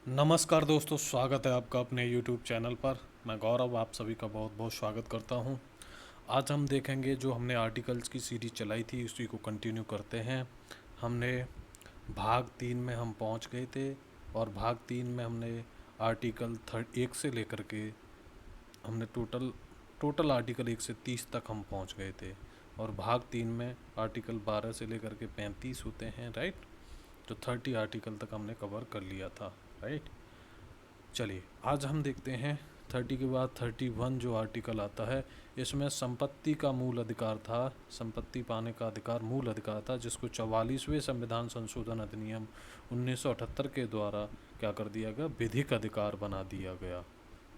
नमस्कार दोस्तों, स्वागत है आपका अपने YouTube चैनल पर। मैं गौरव आप सभी का बहुत बहुत स्वागत करता हूं। आज हम देखेंगे जो हमने आर्टिकल्स की सीरीज चलाई थी उसी को कंटिन्यू करते हैं। हमने भाग 3 में हम पहुंच गए थे और भाग 3 में हमने आर्टिकल 1 से लेकर के हमने टोटल आर्टिकल 1 से 30 तक हम पहुंच गए थे। और भाग 3 में आर्टिकल 12 से लेकर के 35 होते हैं, राइट। तो 30 आर्टिकल तक हमने कवर कर लिया था, राइट। चलिए आज हम देखते हैं 30 के बाद 31 जो आर्टिकल आता है। इसमें संपत्ति का मूल अधिकार था, संपत्ति पाने का अधिकार मूल अधिकार था, जिसको 44वें संविधान संशोधन अधिनियम 1978 के द्वारा क्या कर दिया गया, विधिक अधिकार बना दिया गया,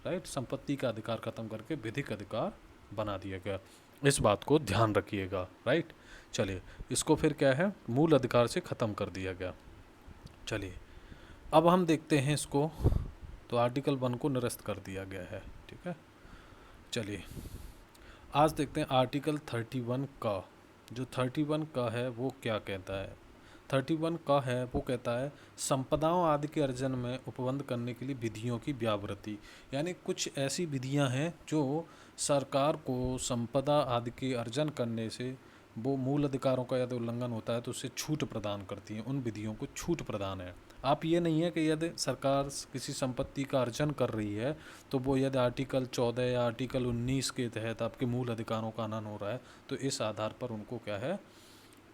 राइट। संपत्ति का अधिकार खत्म करके विधिक अधिकार बना दिया गया, इस बात को ध्यान रखिएगा, राइट। चलिए इसको फिर क्या है, मूल अधिकार से ख़त्म कर दिया गया। चलिए अब हम देखते हैं इसको। तो आर्टिकल 1 को निरस्त कर दिया गया है, ठीक है। चलिए आज देखते हैं आर्टिकल 31 का। जो 31 का है वो क्या कहता है। 31 का है वो कहता है संपदाओं आदि के अर्जन में उपबंध करने के लिए विधियों की व्यावृत्ति। यानी कुछ ऐसी विधियां हैं जो सरकार को संपदा आदि के अर्जन करने से वो मूल अधिकारों का यदि उल्लंघन होता है तो उससे छूट प्रदान करती हैं। उन विधियों को छूट प्रदान है। आप ये नहीं है कि यदि सरकार किसी संपत्ति का अर्जन कर रही है तो वो यदि आर्टिकल 14 या आर्टिकल 19 के तहत आपके मूल अधिकारों का हनन हो रहा है तो इस आधार पर उनको क्या है,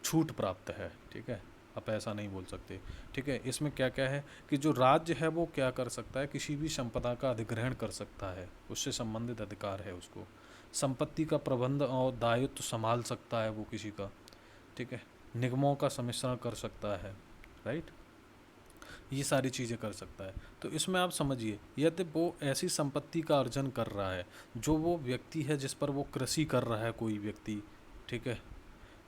छूट प्राप्त है, ठीक है। आप ऐसा नहीं बोल सकते, ठीक है। इसमें क्या क्या है कि जो राज्य है वो क्या कर सकता है, किसी भी संपदा का अधिग्रहण कर सकता है, उससे संबंधित अधिकार है उसको। संपत्ति का प्रबंध और दायित्व संभाल सकता है वो किसी का, ठीक है। निगमों का सम्मिश्रण कर सकता है, राइट। ये सारी चीज़ें कर सकता है। तो इसमें आप समझिए यदि वो ऐसी संपत्ति का अर्जन कर रहा है जो वो व्यक्ति है जिस पर वो कृषि कर रहा है, कोई व्यक्ति, ठीक है,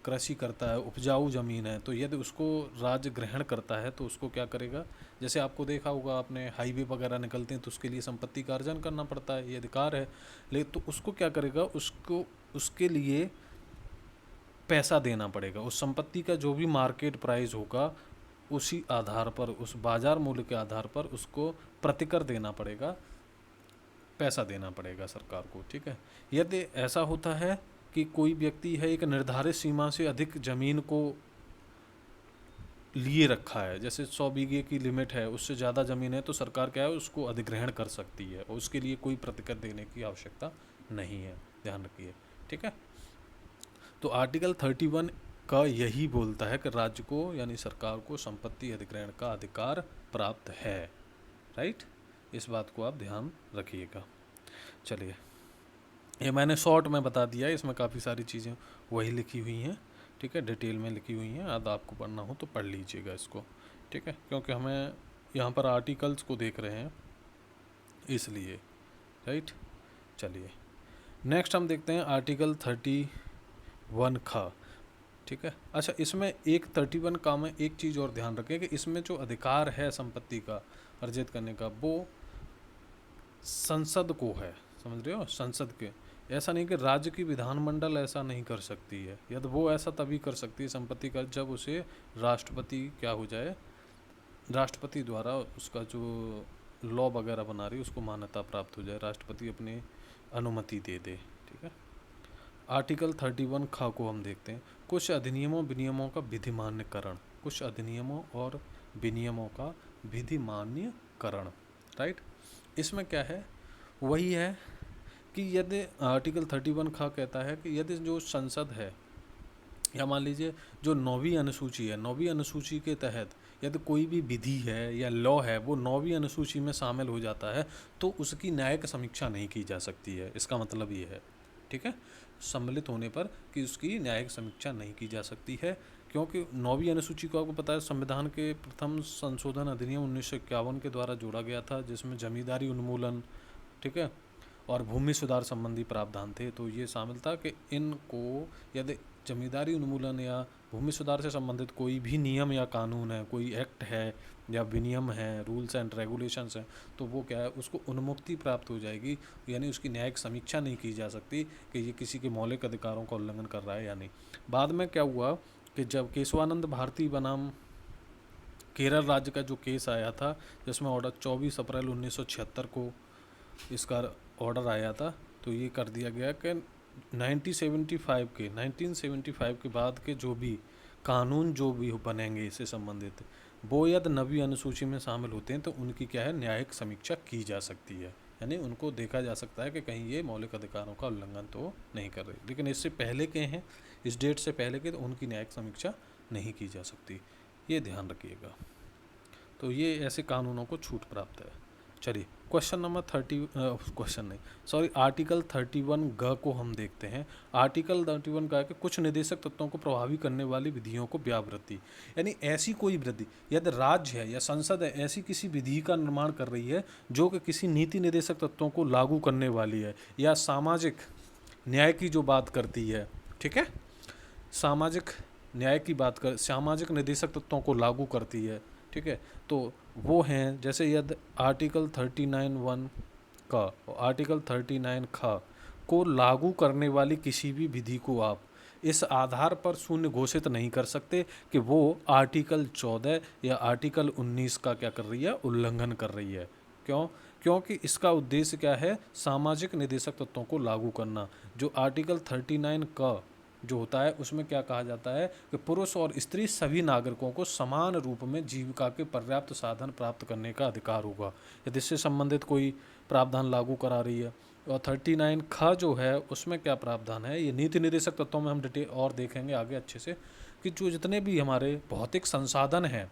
कृषि करता है, उपजाऊ ज़मीन है, तो यदि उसको राज्य ग्रहण करता है तो उसको क्या करेगा, जैसे आपको देखा होगा आपने हाईवे वगैरह निकलते हैं तो उसके लिए संपत्ति का अर्जन करना पड़ता है, ये अधिकार है। लेकिन तो उसको क्या करेगा, उसको उसके लिए पैसा देना पड़ेगा। उस संपत्ति का जो भी मार्केट प्राइस होगा उसी आधार पर, उस बाजार मूल्य के आधार पर उसको प्रतिकर देना पड़ेगा, पैसा देना पड़ेगा सरकार को, ठीक है। यदि ऐसा होता है कि कोई व्यक्ति है एक निर्धारित सीमा से अधिक ज़मीन को लिए रखा है, जैसे 100 बीघे की लिमिट है, उससे ज़्यादा ज़मीन है तो सरकार क्या है उसको अधिग्रहण कर सकती है और उसके लिए कोई प्रतिकर देने की आवश्यकता नहीं है, ध्यान रखिए, ठीक है। तो आर्टिकल 31 का यही बोलता है कि राज्य को यानी सरकार को संपत्ति अधिग्रहण का अधिकार प्राप्त है, राइट। इस बात को आप ध्यान रखिएगा। चलिए ये मैंने शॉर्ट में बता दिया, इसमें काफ़ी सारी चीज़ें वही लिखी हुई हैं, ठीक है, डिटेल में लिखी हुई हैं। अब आपको पढ़ना हो तो पढ़ लीजिएगा इसको, ठीक है, क्योंकि हमें यहाँ पर आर्टिकल्स को देख रहे हैं इसलिए, राइट। चलिए नेक्स्ट हम देखते हैं आर्टिकल 31 का, ठीक है। अच्छा इसमें एक 31 का में एक चीज़ और ध्यान रखें कि इसमें जो अधिकार है संपत्ति का अर्जित करने का वो संसद को है, समझ रहे हो, संसद के। ऐसा नहीं कि राज्य की विधानमंडल ऐसा नहीं कर सकती है, यदि वो ऐसा तभी कर सकती है संपत्ति का जब उसे राष्ट्रपति क्या हो जाए, राष्ट्रपति द्वारा उसका जो लॉ वगैरह बना रही है उसको मान्यता प्राप्त हो जाए, राष्ट्रपति अपनी अनुमति दे दे, ठीक है। आर्टिकल 31 खा को हम देखते हैं, कुछ अधिनियमों विनियमों का विधिमान्यकरण, कुछ अधिनियमों और विनियमों का विधिमान्यकरण, राइट। इसमें क्या है, वही है कि यदि आर्टिकल 31 खा कहता है कि यदि जो संसद है या मान लीजिए जो 9वीं अनुसूची है, 9वीं अनुसूची के तहत यदि कोई भी विधि है या लॉ है वो 9वीं अनुसूची में शामिल हो जाता है तो उसकी न्यायिक समीक्षा नहीं की जा सकती है। इसका मतलब ये है, ठीक है, सम्मिलित होने पर कि उसकी न्यायिक समीक्षा नहीं की जा सकती है, क्योंकि 9वीं अनुसूची को आपको पता है संविधान के प्रथम संशोधन अधिनियम 1951 के द्वारा जोड़ा गया था, जिसमें जमींदारी उन्मूलन, ठीक है, और भूमि सुधार संबंधी प्रावधान थे। तो ये शामिल था कि इनको यदि जमींदारी उन्मूलन या भूमि सुधार से संबंधित कोई भी नियम या कानून है, कोई एक्ट है या विनियम है, रूल्स एंड रेगुलेशंस हैं, तो वो क्या है उसको उन्मुक्ति प्राप्त हो जाएगी, यानी उसकी न्यायिक समीक्षा नहीं की जा सकती कि ये किसी के मौलिक अधिकारों का उल्लंघन कर रहा है या नहीं। बाद में क्या हुआ कि जब केशवानंद भारती बनाम केरल राज्य का जो केस आया था जिसमें ऑर्डर 24 अप्रैल 1976 को इसका ऑर्डर आया था, तो ये कर दिया गया कि 1975 के बाद के जो भी कानून जो भी बनेंगे इससे संबंधित, वो यदि नवी अनुसूची में शामिल होते हैं तो उनकी क्या है, न्यायिक समीक्षा की जा सकती है। यानी उनको देखा जा सकता है कि कहीं ये मौलिक अधिकारों का उल्लंघन तो नहीं कर रही। लेकिन इससे पहले के हैं, इस डेट से पहले के, तो उनकी न्यायिक समीक्षा नहीं की जा सकती, ये ध्यान रखिएगा। तो ये ऐसे कानूनों को छूट प्राप्त है। चलिए क्वेश्चन नंबर 30, क्वेश्चन नहीं सॉरी, आर्टिकल 31 ग को हम देखते हैं। आर्टिकल 31 का है कि कुछ निर्देशक तत्वों को प्रभावी करने वाली विधियों को व्यावृत्ति, यानी ऐसी कोई विधि यदि राज्य है या संसद है ऐसी किसी विधि का निर्माण कर रही है जो कि किसी नीति निर्देशक तत्वों को लागू करने वाली है या सामाजिक न्याय की जो बात करती है, ठीक है, सामाजिक न्याय की बात कर, सामाजिक निर्देशक तत्वों को लागू करती है, ठीक है, तो वो हैं जैसे यदि आर्टिकल 39(1) का और आर्टिकल 39 ख को लागू करने वाली किसी भी विधि को आप इस आधार पर शून्य घोषित नहीं कर सकते कि वो आर्टिकल 14 या आर्टिकल 19 का क्या कर रही है, उल्लंघन कर रही है। क्यों? क्योंकि इसका उद्देश्य क्या है, सामाजिक निर्देशक तत्वों को लागू करना। जो आर्टिकल 39 का जो होता है उसमें क्या कहा जाता है कि पुरुष और स्त्री सभी नागरिकों को समान रूप में जीविका के पर्याप्त साधन प्राप्त करने का अधिकार होगा। यदि इससे संबंधित कोई प्रावधान लागू करा रही है। और 39 ख जो है उसमें क्या प्रावधान है, ये नीति निर्देशक तत्वों में हम डिटेल और देखेंगे आगे अच्छे से, कि जो जितने भी हमारे भौतिक संसाधन हैं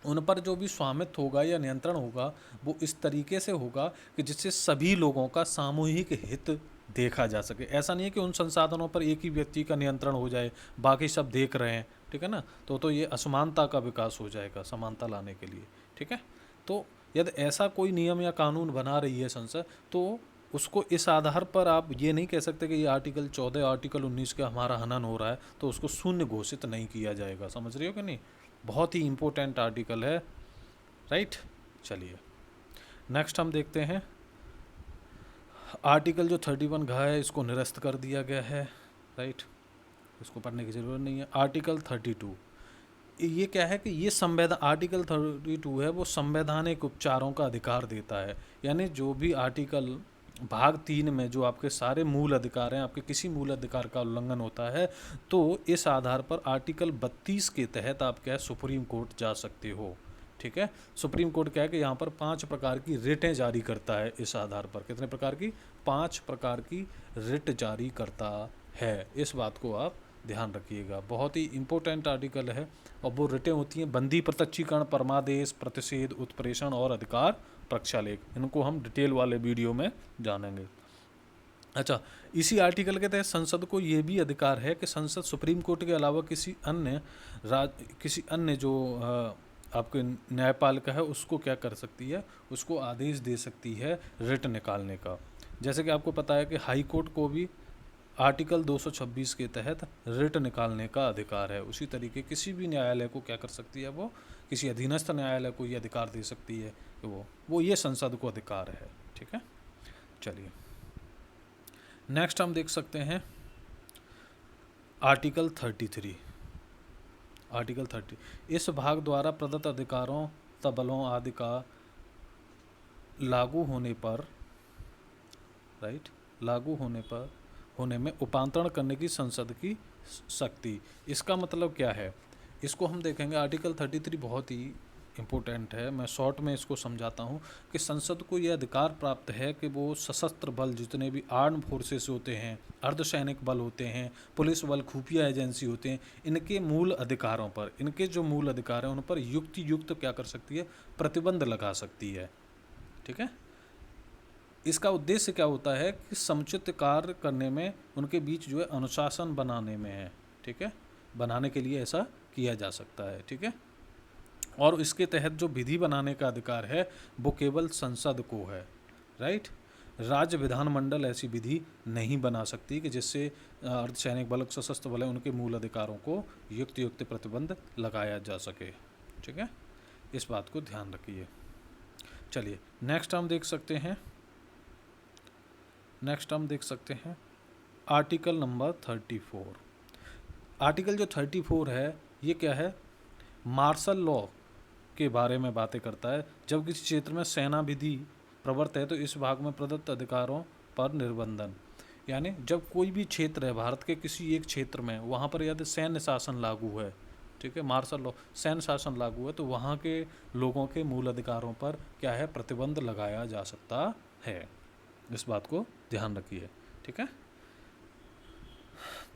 उन पर जो भी स्वामित्व होगा या नियंत्रण होगा वो इस तरीके से होगा कि जिससे सभी लोगों का सामूहिक हित देखा जा सके। ऐसा नहीं है कि उन संसाधनों पर एक ही व्यक्ति का नियंत्रण हो जाए, बाकी सब देख रहे हैं, ठीक है ना, तो ये असमानता का विकास हो जाएगा समानता लाने के लिए, ठीक है। तो यदि ऐसा कोई नियम या कानून बना रही है संसद, तो उसको इस आधार पर आप ये नहीं कह सकते कि ये आर्टिकल 14 आर्टिकल 19 का हमारा हनन हो रहा है तो उसको शून्य घोषित नहीं किया जाएगा। समझ रहे हो कि नहीं? बहुत ही इम्पोर्टेंट आर्टिकल है, राइट। चलिए नेक्स्ट हम देखते हैं आर्टिकल जो 31 घ है इसको निरस्त कर दिया गया है, राइट, इसको पढ़ने की ज़रूरत नहीं है। आर्टिकल 32 ये क्या है कि ये आर्टिकल 32 है वो संवैधानिक उपचारों का अधिकार देता है। यानी जो भी आर्टिकल भाग 3 में जो आपके सारे मूल अधिकार हैं, आपके किसी मूल अधिकार का उल्लंघन होता है तो इस आधार पर आर्टिकल 32 के तहत आप क्या है, सुप्रीम कोर्ट जा सकते हो, ठीक है। सुप्रीम कोर्ट क्या है कि यहाँ पर 5 प्रकार की रिटें जारी करता है। इस आधार पर कितने प्रकार की? 5 प्रकार की रिट जारी करता है। इस बात को आप ध्यान रखिएगा, बहुत ही इम्पोर्टेंट आर्टिकल है। और वो रिटें होती हैं बंदी, प्रत्यक्षीकरण, परमादेश, प्रतिषेध, उत्प्रेषण और अधिकार प्रक्षालेख। इनको हम डिटेल वाले वीडियो में जानेंगे। अच्छा, इसी आर्टिकल के तहत संसद को ये भी अधिकार है कि संसद सुप्रीम कोर्ट के अलावा किसी अन्य जो आपके न्यायपालिका है उसको क्या कर सकती है, उसको आदेश दे सकती है रिट निकालने का। जैसे कि आपको पता है कि हाई कोर्ट को भी आर्टिकल 226 के तहत रिट निकालने का अधिकार है। उसी तरीके किसी भी न्यायालय को क्या कर सकती है, वो किसी अधीनस्थ न्यायालय को ये अधिकार दे सकती है कि वो ये संसद को अधिकार है, ठीक है। चलिए नेक्स्ट हम देख सकते हैं आर्टिकल 33। आर्टिकल 30 इस भाग द्वारा प्रदत्त अधिकारों तबलों आदि का लागू होने पर, राइट, लागू होने में उपांतरण करने की संसद की शक्ति। इसका मतलब क्या है, इसको हम देखेंगे। आर्टिकल 33 बहुत ही इम्पोर्टेंट है, मैं शॉर्ट में इसको समझाता हूँ कि संसद को यह अधिकार प्राप्त है कि वो सशस्त्र बल जितने भी आर्म फोर्सेस होते हैं, अर्धसैनिक बल होते हैं, पुलिस बल, खुफिया एजेंसी होते हैं, इनके मूल अधिकारों पर, इनके जो मूल अधिकार हैं उन पर युक्त क्या कर सकती है, प्रतिबंध लगा सकती है, ठीक है। इसका उद्देश्य क्या होता है कि समुचित कार्य करने में उनके बीच जो है अनुशासन बनाने में है, ठीक है, बनाने के लिए ऐसा किया जा सकता है, ठीक है। और इसके तहत जो विधि बनाने का अधिकार है वो केवल संसद को है, राइट। राज्य विधानमंडल ऐसी विधि नहीं बना सकती कि जिससे अर्धसैनिक बल, सशस्त्र बल, उनके मूल अधिकारों को युक्त प्रतिबंध लगाया जा सके, ठीक है। इस बात को ध्यान रखिए। चलिए नेक्स्ट हम देख सकते हैं आर्टिकल नंबर 34। आर्टिकल जो 34 है ये क्या है, मार्शल लॉ के बारे में बातें करता है। जब किसी क्षेत्र में सेना विधि प्रवर्त है तो इस भाग में प्रदत्त अधिकारों पर निर्बंधन, यानी जब कोई भी क्षेत्र है भारत के किसी एक क्षेत्र में, वहाँ पर यदि सैन्य शासन लागू है, ठीक है, मार्शल लॉ, सैन्य शासन लागू है, तो वहाँ के लोगों के मूल अधिकारों पर क्या है, प्रतिबंध लगाया जा सकता है। इस बात को ध्यान रखिए, ठीक है।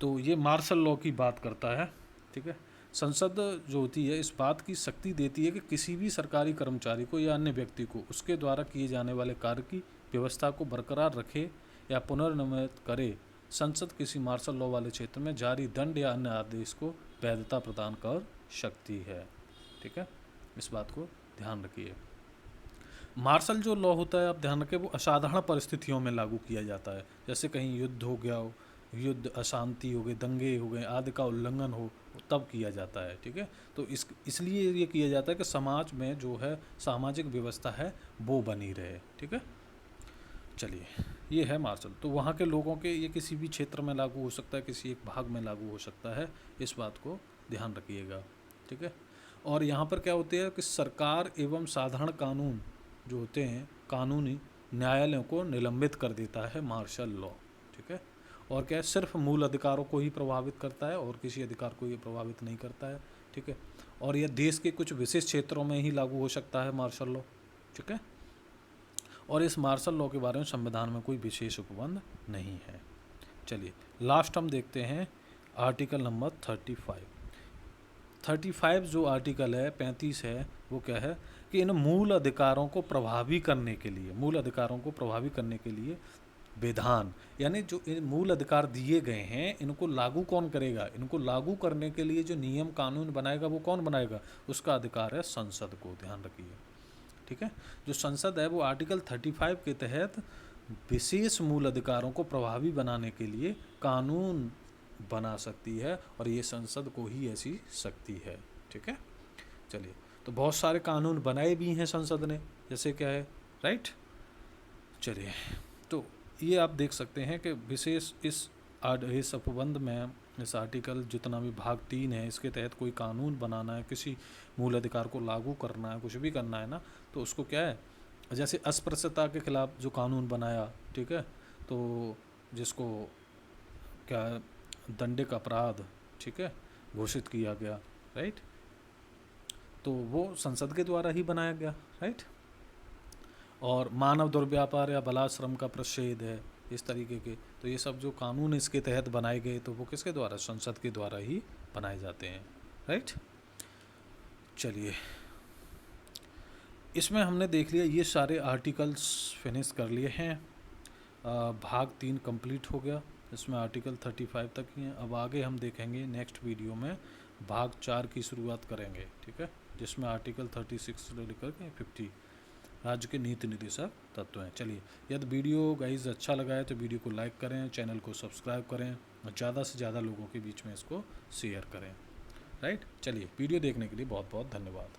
तो ये मार्शल लॉ की बात करता है, ठीक है। संसद जो होती है इस बात की शक्ति देती है कि किसी भी सरकारी कर्मचारी को या अन्य व्यक्ति को उसके द्वारा किए जाने वाले कार्य की व्यवस्था को बरकरार रखे या पुनर्निर्मित करे। संसद किसी मार्शल लॉ वाले क्षेत्र में जारी दंड या अन्य आदेश को वैधता प्रदान कर सकती है, ठीक है। इस बात को ध्यान रखिए। मार्शल जो लॉ होता है, आप ध्यान रखें, वो असाधारण परिस्थितियों में लागू किया जाता है, जैसे कहीं युद्ध हो गया हो, युद्ध, अशांति हो गई, दंगे हो गए आदि का उल्लंघन हो, तब किया जाता है, ठीक है। तो इसलिए ये किया जाता है कि समाज में जो है सामाजिक व्यवस्था है वो बनी रहे, ठीक है। चलिए, ये है मार्शल। तो वहाँ के लोगों के ये किसी भी क्षेत्र में लागू हो सकता है, किसी एक भाग में लागू हो सकता है, इस बात को ध्यान रखिएगा, ठीक है। और यहाँ पर क्या होते हैं कि सरकार एवं साधारण कानून जो होते हैं, कानूनी न्यायालयों को निलंबित कर देता है मार्शल लॉ, ठीक है। और क्या है, सिर्फ मूल अधिकारों को ही प्रभावित करता है और किसी अधिकार को ये प्रभावित नहीं करता है, ठीक है। और यह देश के कुछ विशेष क्षेत्रों में ही लागू हो सकता है मार्शल लॉ, ठीक है। और इस मार्शल लॉ के बारे में संविधान में कोई विशेष उपबंध नहीं है। चलिए लास्ट हम देखते हैं आर्टिकल नंबर 35 जो आर्टिकल है 35 है, वो क्या है कि इन मूल अधिकारों को प्रभावी करने के लिए, मूल अधिकारों को प्रभावी करने के लिए विधान, यानी जो इन मूल अधिकार दिए गए हैं इनको लागू कौन करेगा, इनको लागू करने के लिए जो नियम कानून बनाएगा वो कौन बनाएगा, उसका अधिकार है संसद को, ध्यान रखिए, ठीक है। जो संसद है वो आर्टिकल 35 के तहत विशेष मूल अधिकारों को प्रभावी बनाने के लिए कानून बना सकती है और ये संसद को ही ऐसी शक्ति है, ठीक है। चलिए, तो बहुत सारे कानून बनाए भी हैं संसद ने, जैसे क्या है, राइट। चलिए, तो ये आप देख सकते हैं कि विशेष इस उपबंध में, इस आर्टिकल जितना भी भाग 3 है, इसके तहत कोई कानून बनाना है, किसी मूल अधिकार को लागू करना है, कुछ भी करना है ना, तो उसको क्या है, जैसे अस्पृश्यता के खिलाफ जो कानून बनाया, ठीक है, तो जिसको क्या दंडिक अपराध, ठीक है, घोषित किया गया, राइट, तो वो संसद के द्वारा ही बनाया गया, राइट। और मानव दुर्व्यापार या बलाश्रम का प्रतिषेध है, इस तरीके के, तो ये सब जो कानून इसके तहत बनाए गए तो वो किसके द्वारा, संसद के द्वारा ही बनाए जाते हैं, राइट। चलिए, इसमें हमने देख लिया, ये सारे आर्टिकल्स फिनिश कर लिए हैं, भाग 3 कंप्लीट हो गया, इसमें आर्टिकल 35 तक ही हैं। अब आगे हम देखेंगे नेक्स्ट वीडियो में भाग 4 की शुरुआत करेंगे, ठीक है, जिसमें आर्टिकल 36 से लेकर के 50 राज्य के नीति निर्देशक तत्व हैं। चलिए, यदि वीडियो गाइज अच्छा लगा है तो वीडियो को लाइक करें, चैनल को सब्सक्राइब करें और ज़्यादा से ज़्यादा लोगों के बीच में इसको शेयर करें, राइट। चलिए, वीडियो देखने के लिए बहुत बहुत धन्यवाद।